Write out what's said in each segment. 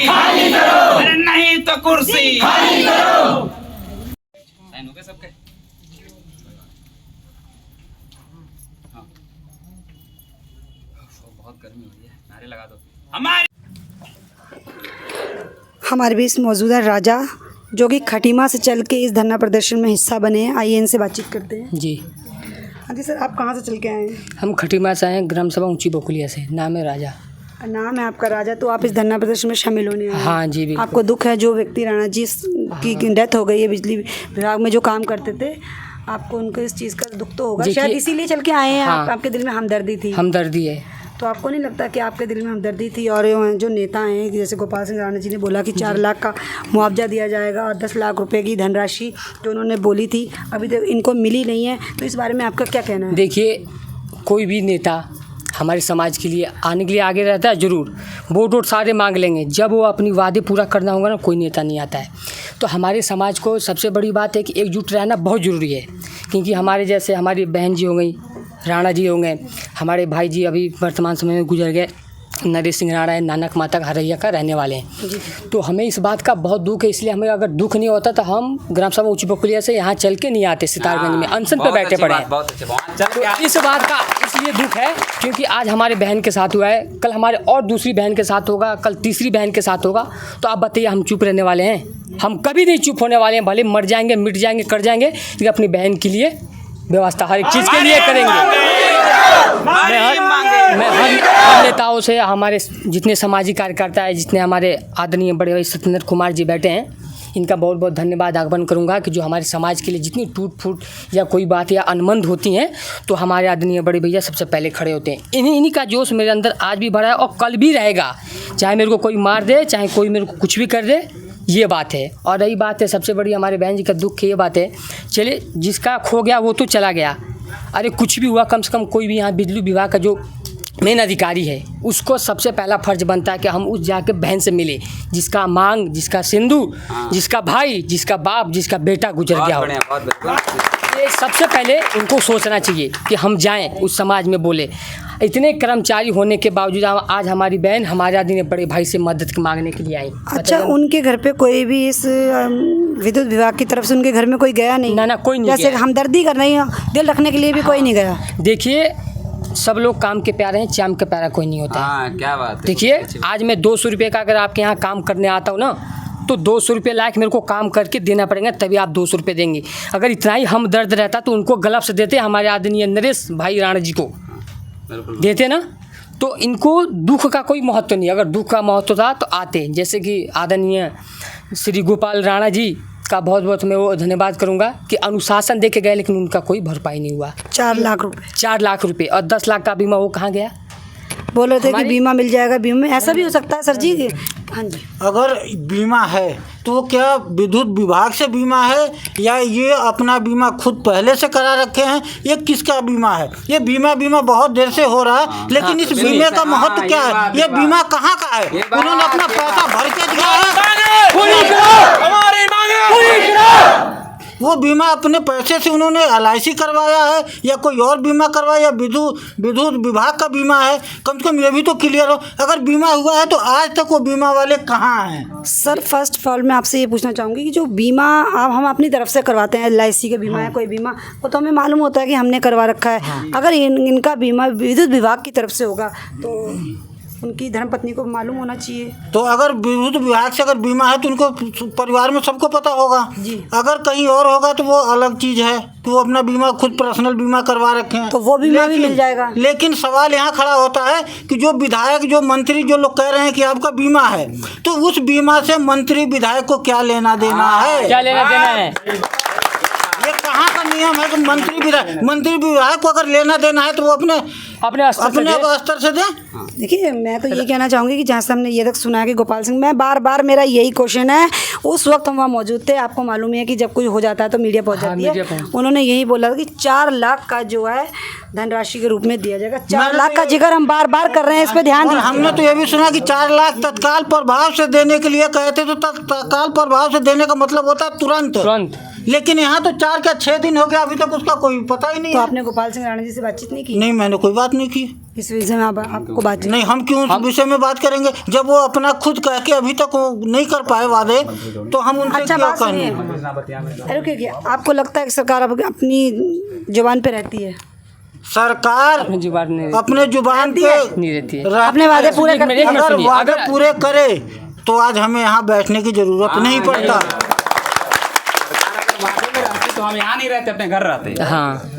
खाली करो, अरे नहीं तो कुर्सी खाली करो। साइन हो गए सबके? हाँ। बहुत गर्मी हो रही है, नारे लगा दो। हमारे बीच मौजूद है राजा, जो कि खटीमा से चल के इस धरना प्रदर्शन में हिस्सा बने हैं। आइए इनसे बातचीत करते हैं। जी हाँ जी सर, आप कहाँ से चल के आए हैं? हम खटीमा से आए, ग्राम सभा ऊंची बकुलिया से। नाम है राजा। नाम है आपका राजा, तो आप इस धरना प्रदर्शन में शामिल होने आए हैं? हाँ जी बिल्कुल। आपको दुख है जो व्यक्ति राणा जी की डेथ हो गई है, बिजली विभाग में जो काम करते थे, आपको उनको इस चीज़ का दुख तो होगा, शायद इसीलिए चल के आए हैं। हाँ, आपके दिल में हमदर्दी थी? हमदर्दी है। तो आपको नहीं लगता कि आपके दिल में हमदर्दी थी? और जो नेता हैं जैसे गोपाल सिंह राणा जी ने बोला कि 4 लाख का मुआवजा दिया जाएगा और 10 लाख रुपए की धनराशि जो उन्होंने बोली थी, अभी तक इनको मिली नहीं है, तो इस बारे में आपका क्या कहना है? देखिए, कोई भी नेता हमारे समाज के लिए आने के लिए आगे रहता है, ज़रूर वोट सारे मांग लेंगे। जब वो अपनी वादे पूरा करना होगा ना, कोई नेता नहीं आता है। तो हमारे समाज को सबसे बड़ी बात है कि एकजुट रहना बहुत ज़रूरी है, क्योंकि हमारे जैसे हमारी बहन जी हो गई, राणा जी हो गए, हमारे भाई जी अभी वर्तमान समय में गुजर गए, नरेश सिंह राणा है, नानक माता हरैया का रहने वाले हैं। तो हमें इस बात का बहुत दुख है, इसलिए हमें अगर दुख नहीं होता तो हम ग्राम सभा ऊंची बकुलिया से यहाँ चल के नहीं आते, सितारगंज में अनशन पे बैठे पड़े हैं। तो इस बात का इसलिए दुख है क्योंकि आज हमारे बहन के साथ हुआ है, कल हमारे और दूसरी बहन के साथ होगा, कल तीसरी बहन के साथ होगा। तो आप बताइए, हम चुप रहने वाले हैं? हम कभी नहीं चुप होने वाले हैं, भले मर जाएंगे, मिट जाएंगे, कर जाएंगे, लेकिन अपनी बहन के लिए व्यवस्था हर एक चीज़ के लिए करेंगे। मैं हर नेताओं से, हमारे जितने सामाजिक कार्यकर्ता है, जितने हमारे आदरणीय बड़े भाई सत्येंद्र कुमार जी बैठे हैं, इनका बहुत बहुत धन्यवाद ज्ञापन करूंगा कि जो हमारे समाज के लिए जितनी टूट फूट या कोई बात या अनबन होती हैं, तो हमारे आदरणीय बड़े भैया सबसे पहले खड़े होते हैं। इन्हीं का जोश मेरे अंदर आज भी भरा है और कल भी रहेगा, चाहे मेरे को कोई मार दे, चाहे कोई मेरे को कुछ भी कर दे, ये बात है। और रही बात है सबसे बड़ी हमारे बहन जी का दुख है, ये बात है, चले जिसका खो गया वो तो चला गया, अरे कुछ भी हुआ, कम से कम कोई भी यहाँ बिजली विभाग का जो मेन अधिकारी है, उसको सबसे पहला फर्ज बनता है कि हम उस जाके बहन से मिले, जिसका मांग, जिसका सिंदूर, जिसका भाई, जिसका बाप, जिसका बेटा गुजर गया हो। ये सबसे पहले उनको सोचना चाहिए कि हम जाएं, उस समाज में बोले। इतने कर्मचारी होने के बावजूद आज हमारी बहन हमारे आदमी बड़े भाई से मदद मांगने के लिए आई। अच्छा, उनके घर पे कोई भी इस विद्युत विभाग की तरफ से उनके घर में कोई गया नहीं? ना कोई नहीं, जैसे हमदर्दी करना ही, दिल रखने के लिए भी कोई नहीं गया? देखिए, सब लोग काम के प्यारे हैं, चाम के प्यारा कोई नहीं होता। क्या बात है। देखिए, आज मैं 200 रुपये का अगर आपके यहाँ काम करने आता हूँ ना, तो 200 रुपये लायक मेरे को काम करके देना पड़ेगा, तभी आप 200 रुपये देंगे। अगर इतना ही हम दर्द रहता तो उनको गलत से देते, हमारे आदरणीय नरेश भाई राणा जी को देते ना। तो इनको दुख का कोई महत्व नहीं, अगर दुख का महत्व था तो आते। जैसे कि आदरणीय श्री गोपाल राणा जी का बहुत बहुत मैं वो धन्यवाद करूंगा कि अनुशासन दे के गए, लेकिन उनका कोई भरपाई नहीं हुआ। 4 लाख रुपए, 4 लाख रुपए और 10 लाख का बीमा, वो कहाँ गया? बोल रहे थे कि बीमा मिल जाएगा। बीमा में ऐसा भी हो सकता है सर जी? हाँ जी। अगर बीमा है तो क्या विद्युत विभाग से बीमा है या ये अपना बीमा खुद पहले से करा रखे हैं? ये किसका बीमा है? ये बीमा बहुत देर से हो रहा है, लेकिन इस बीमे का महत्व क्या है? ये बीमा कहाँ का है? उन्होंने अपना पैसा भर के दिया है, वो बीमा अपने पैसे से उन्होंने LIC करवाया है या कोई और बीमा करवाया या विद्युत विभाग का बीमा है? कम से कम ये भी तो क्लियर हो। अगर बीमा हुआ है तो आज तक वो बीमा वाले कहाँ हैं? सर, फर्स्ट ऑफ ऑल मैं आपसे ये पूछना चाहूँगी कि जो बीमा आप हम अपनी तरफ से करवाते हैं, LIC का बीमा है, कोई बीमा, वो तो हमें मालूम होता है कि हमने करवा रखा है। अगर इनका बीमा विद्युत विभाग की तरफ से होगा तो उनकी धर्मपत्नी को मालूम होना चाहिए। तो अगर विद्युत विभाग से अगर बीमा है तो उनको परिवार में सबको पता होगा जी। अगर कहीं और होगा तो वो अलग चीज़ है कि वो अपना बीमा खुद पर्सनल बीमा करवा रखे हैं, तो वो बीमा भी मिल जाएगा। लेकिन सवाल यहाँ खड़ा होता है कि जो विधायक, जो मंत्री, जो लोग कह रहे हैं कि आपका बीमा है, तो उस बीमा से मंत्री विधायक को क्या लेना देना है? क्या लेना देना है? ये कहाँ का नियम है कि मंत्री विधायक को अगर लेना देना है तो वो अपने स्तर से दें? देखिए, मैं तो ये कहना चाहूँगी कि जहाँ से हमने ये तक सुना है कि गोपाल सिंह, मैं बार मेरा यही क्वेश्चन है, उस वक्त हम वहाँ मौजूद थे, आपको मालूम है कि जब कुछ हो जाता है तो मीडिया पहुँच जाती है। उन्होंने यही बोला कि 4 लाख का जो है धनराशि के रूप में दिया जाएगा। 4 लाख का जिक्र हम बार कर रहे हैं, इस पर ध्यान दीजिए। हमने तो ये भी सुना कि 4 लाख तत्काल प्रभाव से देने के लिए कहते, तो तत्काल प्रभाव से देने का मतलब होता है तुरंत। लेकिन यहाँ तो 4 क्या 6 दिन हो गया, अभी तक उसका कोई पता ही नहीं तो है। आपने गोपाल सिंह राणा जी से बातचीत नहीं की? नहीं, मैंने कोई बात नहीं की इस विषय में आपको बातचीत नहीं। हम क्यों उस विषय में बात करेंगे जब वो अपना खुद कह के अभी तक वो नहीं कर पाए वादे, तो हम उनसे अच्छा क्या बात कहने। सुनिए, रुकिए, आपको लगता है कि सरकार अब अपनी जुबान पे रहती है? सरकार अपनी जुबान नहीं अपने जुबान पे नहीं रहती है। अपने वादे पूरे करती है। अगर वादे पूरे करे तो आज हमें यहाँ बैठने की जरूरत नहीं पड़ता। वादे में रहते तो हम यहाँ नहीं रहते, अपने घर रहते। हाँ,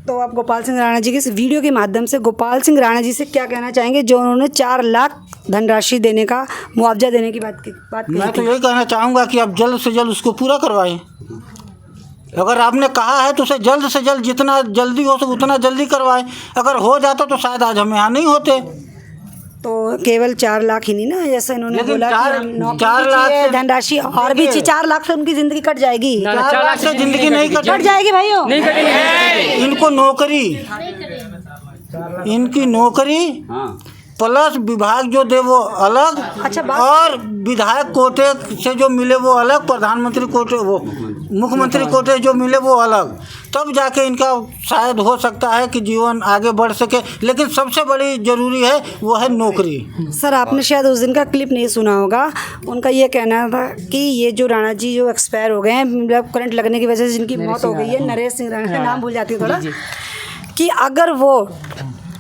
तो आप गोपाल सिंह राणा जी के इस वीडियो के माध्यम से गोपाल सिंह राणा जी से क्या कहना चाहेंगे, जो उन्होंने 4 लाख धनराशि देने का, मुआवजा देने की बात कही मैं तो थी? यही कहना चाहूँगा कि आप जल्द से जल्द उसको पूरा करवाएं। अगर आपने कहा है तो उसे जल्द से जल्द, जितना जल्दी हो सके उतना जल्दी करवाएं। अगर हो जाता तो शायद आज हम यहाँ नहीं होते। तो केवल 4 लाख ही नहीं ना, जैसे इन्होंने लेकिन बोला चार- कि हम नौकरी 4 लाख चाहिए, से- धनराशि और भी चाहिए। 4 लाख से उनकी जिंदगी कट जाएगी। 4 लाख से जिंदगी नहीं कट कट जाएगी भाइयों। नहीं करेंगे। इनको नौकरी, इनकी नौकरी हाँ, प्लस विभाग जो दे वो अलग, अच्छा, बात- और विधायक कोटे से जो मिले वो अलग, प्रधानमंत्री कोटे वो मुख्यमंत्री कोटे जो मिले वो अलग, तब जाके इनका शायद हो सकता है कि जीवन आगे बढ़ सके। लेकिन सबसे बड़ी जरूरी है वो है नौकरी। सर, आपने शायद उस दिन का क्लिप नहीं सुना होगा। उनका ये कहना था कि ये जो राणा जी जो एक्सपायर हो गए हैं, मतलब करंट लगने की वजह से जिनकी मौत हो गई है, नरेश सिंह राणा, नाम भूल जाती है थोड़ा, कि अगर वो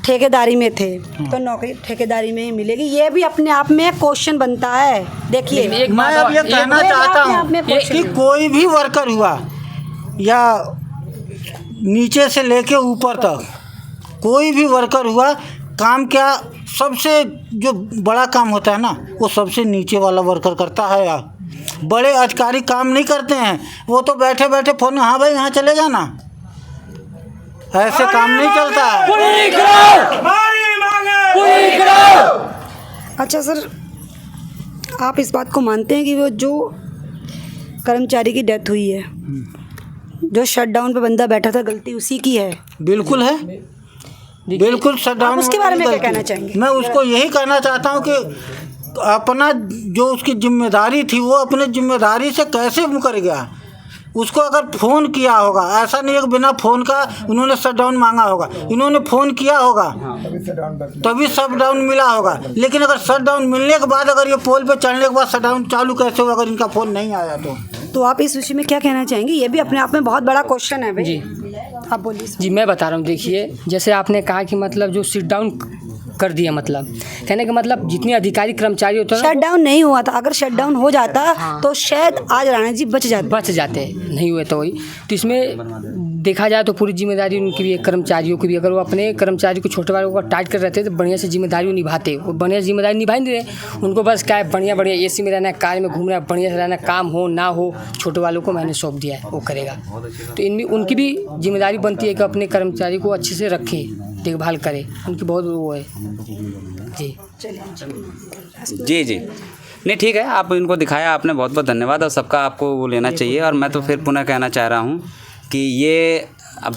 ठेकेदारी में थे तो नौकरी ठेकेदारी में ही मिलेगी। ये भी अपने आप में क्वेश्चन बनता है। देखिए, मैं अब ये कहना चाहता हूँ कि कोई भी वर्कर हुआ या नीचे से लेके ऊपर तक कोई भी वर्कर हुआ, काम क्या सबसे जो बड़ा काम होता है ना, वो सबसे नीचे वाला वर्कर करता है। यार, बड़े अधिकारी काम नहीं करते हैं, वो तो बैठे बैठे फोन, हाँ भाई यहाँ चले जाना, ऐसे काम नहीं चलता है। अच्छा सर, आप इस बात को मानते हैं कि वो जो कर्मचारी की डेथ हुई है, जो शटडाउन पे बंदा बैठा था, गलती उसी की है? बिल्कुल है, बिल्कुल शटडाउन। आप उसके बारे में क्या कहना चाहेंगे? मैं उसको यही कहना चाहता हूँ कि अपना जो उसकी जिम्मेदारी थी वो अपने जिम्मेदारी से कैसे मुकर गया। उसको अगर फ़ोन किया होगा, ऐसा नहीं है कि बिना फ़ोन का उन्होंने शटडाउन मांगा होगा, इन्होंने फ़ोन किया होगा तभी शटडाउन मिला होगा। लेकिन अगर शटडाउन मिलने के बाद, अगर ये पोल पे चढ़ने के बाद शटडाउन चालू कैसे होगा अगर इनका फ़ोन नहीं आया तो आप इस विषय में क्या कहना चाहेंगे? ये भी अपने आप में बहुत बड़ा क्वेश्चन है भाई जी, आप बोलिए। जी, मैं बता रहा हूँ। देखिए, जैसे आपने कहा कि मतलब जो सिट डाउन कर दिया, मतलब कहने का मतलब जितने अधिकारी कर्मचारी होते हैं ना, शटडाउन नहीं हुआ था। अगर शटडाउन हो जाता तो शायद आज राणा जी बच जाते। नहीं हुए तो वही। तो इसमें देखा जाए तो पूरी जिम्मेदारी उनकी भी है, कर्मचारियों की भी। अगर वो अपने कर्मचारी को, छोटे वालों को टाइट कर रहते तो बढ़िया से जिम्मेदारी निभाते। वो बढ़िया जिम्मेदारी निभा नहीं रहे। उनको बस क्या है, बढ़िया बढ़िया एसी में रहना है, कार में घूमना है, बढ़िया से रहना, काम हो ना हो, छोटे वालों को मैंने सौंप दिया है, वो करेगा। तो इनमें उनकी भी जिम्मेदारी बनती है कि अपने कर्मचारी को अच्छे से रखे, देखभाल करे। उनकी बहुत वो है जी। जी नहीं, ठीक है, आप इनको दिखाया आपने, बहुत बहुत धन्यवाद। और सबका आपको वो लेना चाहिए। और मैं तो फिर पुनः कहना चाह रहा हूँ कि ये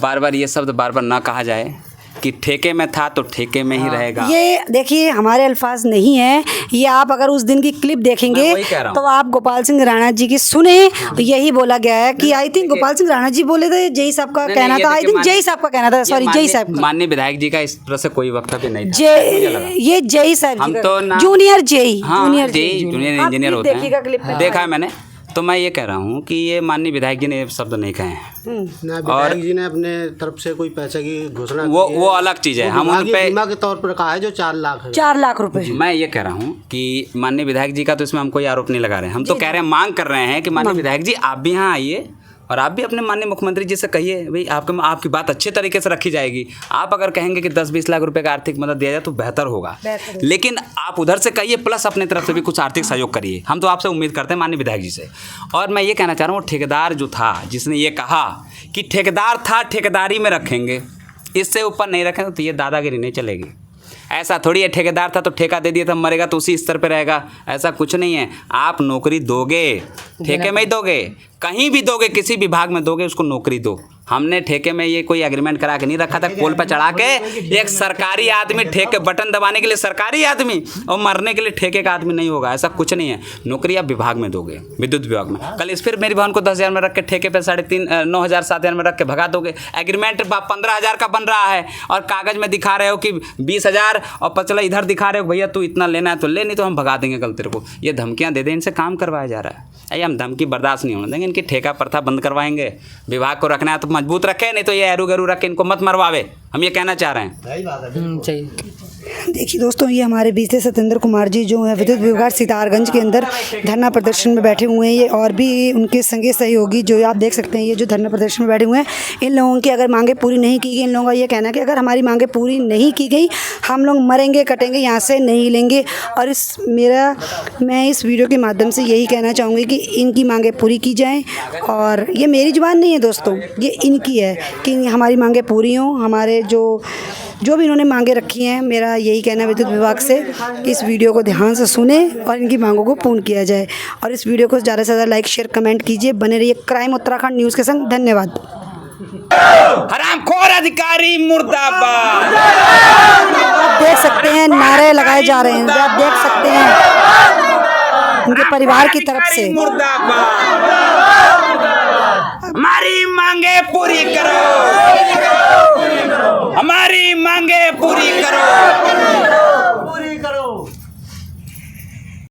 बार बार ये शब्द बार बार ना कहा जाए कि ठेके में था तो ठेके में ही रहेगा। ये देखिए, हमारे अल्फाज नहीं है ये। आप अगर उस दिन की क्लिप देखेंगे तो आप गोपाल सिंह राणा जी की सुने तो यही बोला गया है कि आई थिंक गोपाल सिंह राणा जी बोले थे, जय साहब का कहना था, आई थिंक जय साहब का कहना था, सॉरी जय साहब का। माननीय विधायक जी का इस तरह से कोई वक्तव्य नहीं था। ये जय साहब हम तो ना जूनियर जय, जूनियर इंजीनियर होते देखिएगा क्लिप हैं, देखा है मैंने। तो मैं ये कह रहा हूँ कि ये माननीय विधायक जी ने ये शब्द नहीं कहे हैं। ना विधायक जी ने अपने तरफ से कोई पैसे की घोषणा वो अलग चीज़ है। हम उन पे बीमा के तौर पर कहा है जो 4 लाख है। 4 लाख रुपए। मैं ये कह रहा हूँ कि माननीय विधायक जी का तो इसमें हम कोई आरोप नहीं लगा रहे हैं। हम तो कह रहे हैं, मांग कर रहे हैं कि माननीय विधायक जी आप भी यहाँ आइए और आप भी अपने माननीय मुख्यमंत्री जी से कहिए, भाई आपकी बात अच्छे तरीके से रखी जाएगी। आप अगर कहेंगे कि 10-20 लाख रुपए का आर्थिक मदद दिया जाए तो बेहतर होगा, लेकिन आप उधर से कहिए प्लस अपने तरफ से भी कुछ आर्थिक सहयोग करिए। हम तो आपसे उम्मीद करते हैं माननीय विधायक जी से। और मैं ये कहना चाह रहा हूँ, ठेकेदार जो था, जिसने ये कहा कि ठेकेदार था ठेकेदारी में रखेंगे, इससे ऊपर नहीं रखेंगे तो ये दादागिरी नहीं चलेगी। ऐसा थोड़ी है ठेकेदार था तो ठेका दे दिया था, मरेगा तो उसी स्तर पे रहेगा, ऐसा कुछ नहीं है। आप नौकरी दोगे, ठेके में ही दोगे, कहीं भी दोगे, किसी विभाग में दोगे, उसको नौकरी दो। हमने ठेके में ये कोई एग्रीमेंट करा के नहीं रखा था। पोल पर चढ़ा के एक सरकारी आदमी ठेके बटन दबाने के लिए सरकारी आदमी और मरने के लिए ठेके का आदमी नहीं होगा, ऐसा कुछ नहीं है। नौकरी आप विभाग में दोगे, विद्युत विभाग में। कल इस फिर मेरी बहन को 10,000 में रख के ठेके पे 9,500 7,000 में रख के भगा दोगे। एग्रीमेंट 15,000 का बन रहा है और कागज में दिखा रहे हो कि 20,000 और पचला इधर दिखा रहे हो भैया तू इतना लेना है तो ले, नहीं तो हम भगा देंगे कल तेरे को। ये धमकियां दे दे, इनसे काम करवाया जा रहा है। ये हम धमकी बर्दाश्त नहीं होने देंगे। इनकी ठेका प्रथा बंद करवाएंगे। विभाग को रखना है तो मजबूत रखे, नहीं तो ये एरू गरू रख के इनको मत मरवावे। हम ये कहना चाह रहे हैं। चाहिए। देखिए दोस्तों, ये हमारे बीच से सत्येंद्र कुमार जी जो है विद्युत विभाग सितारगंज के अंदर धरना प्रदर्शन में बैठे हुए हैं। ये और भी उनके संगी सहयोगी जो आप देख सकते हैं, ये जो धरना प्रदर्शन में बैठे हुए हैं, इन लोगों की अगर मांगे पूरी नहीं की गई, इन लोगों का ये कहना है कि अगर हमारी मांगे पूरी नहीं की गई हम लोग मरेंगे कटेंगे, यहाँ से नहीं लेंगे। और मैं इस वीडियो के माध्यम से यही कहना चाहूँगी कि इनकी मांगे पूरी की जाएँ। और ये मेरी जुबान नहीं है दोस्तों, ये इनकी है कि हमारी मांगे पूरी हों। हमारे जो भी इन्होंने मांगे रखी हैं, मेरा यही कहना है विद्युत विभाग से, इस वीडियो को ध्यान से सुने और इनकी मांगों को पूर्ण किया जाए। और इस वीडियो को ज़्यादा से ज़्यादा लाइक शेयर कमेंट कीजिए। बने रहिए क्राइम उत्तराखंड न्यूज़ के संग। धन्यवाद। हरामखोर अधिकारी मुर्दाबाद। आप देख सकते हैं नारे लगाए जा रहे हैं, आप देख सकते हैं उनके परिवार की तरफ से। मुर्दाबाद। हमारी मांगे पूरी करो।